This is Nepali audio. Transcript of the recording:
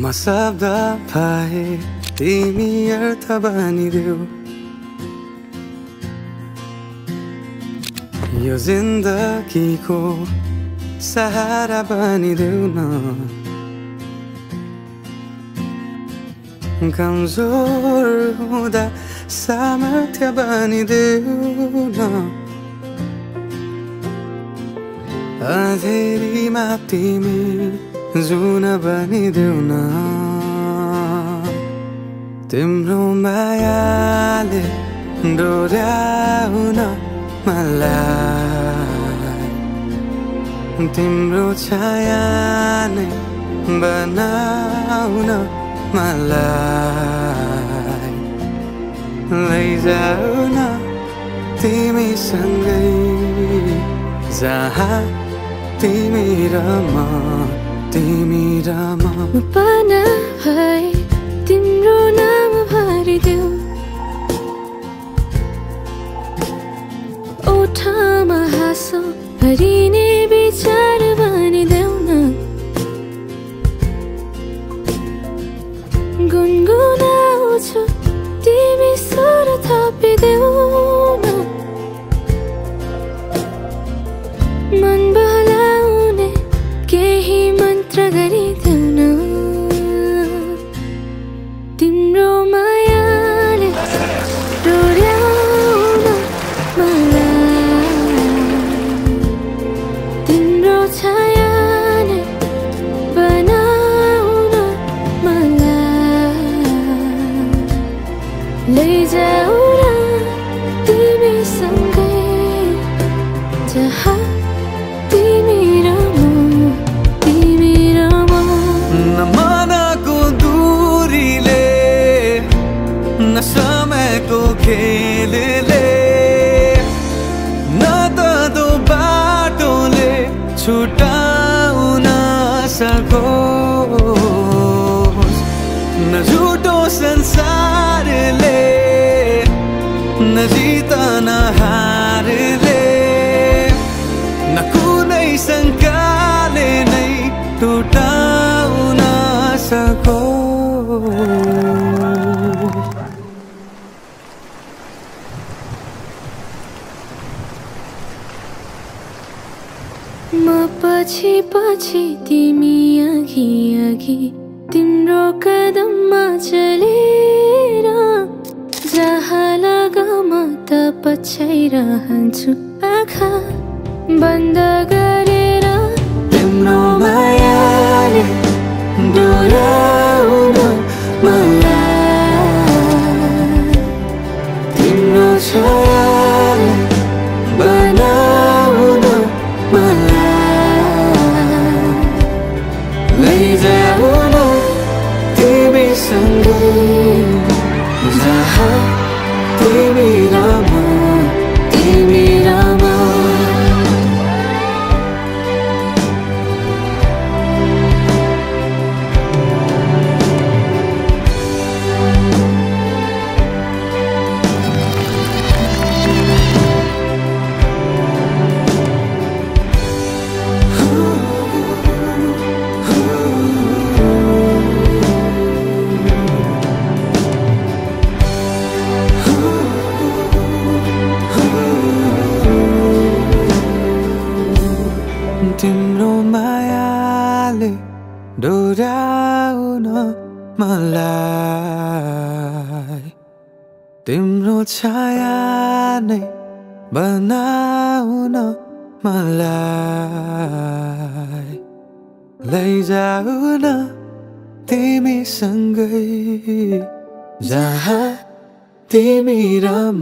म शब्द भए तिमी अर्थ बनिदेऊ यो जिन्दगीको सहारा बनिदेऊ न कमजोर हुँदा सामर्थ्य बनिदेऊ न अँधेरीमा तिमी जुन बनिदेऊ न तिम्रो मायाले डोर्याउन मलाई तिम्रो छाया नै बनाउन मलाई लैजाऊ न तिमीसँगै जहाँ तिमी र म पाना भए तिम्रो नाम भरिदेऊ ओठमा हाँसो भरिने विचार बनिदेऊ न गुनगुनाउँछु तिमी स्वर थपिदेऊ न मन बहलाउने केही मन्त्र गरिदेऊ न तिम्रो मायाले डोर्याउन मलाई तिम्रो छाया नै बनाउन मलाई लैजाऊ न तिमीसँगै जहाँ तिमी र म मनको दूरीले न समयको खेलले न त दो बाटोले छुटाउन सकोस् न झुटो संसारले न जित न हारले न कुनै शङ्काले नै टुटाउन सकोस् म पछि पछि तिमी अघि अघि तिम्रो कदममा चलेर जहाँ लग म त पछ्याइरहन्छु आँखा बन्द गरेर तिम्रो मायाले डोर्याउन मलाई तिम्रो छायाले बनाउन मलाई लैजाऊ न तिमीसँगै जहाँ तिमी र म तिम्रो मायाले डोर्याउन मलाई तिम्रो छाया नै बनाउन मलाई लैजाऊ न तिमीसँगै जहाँ तिमी र म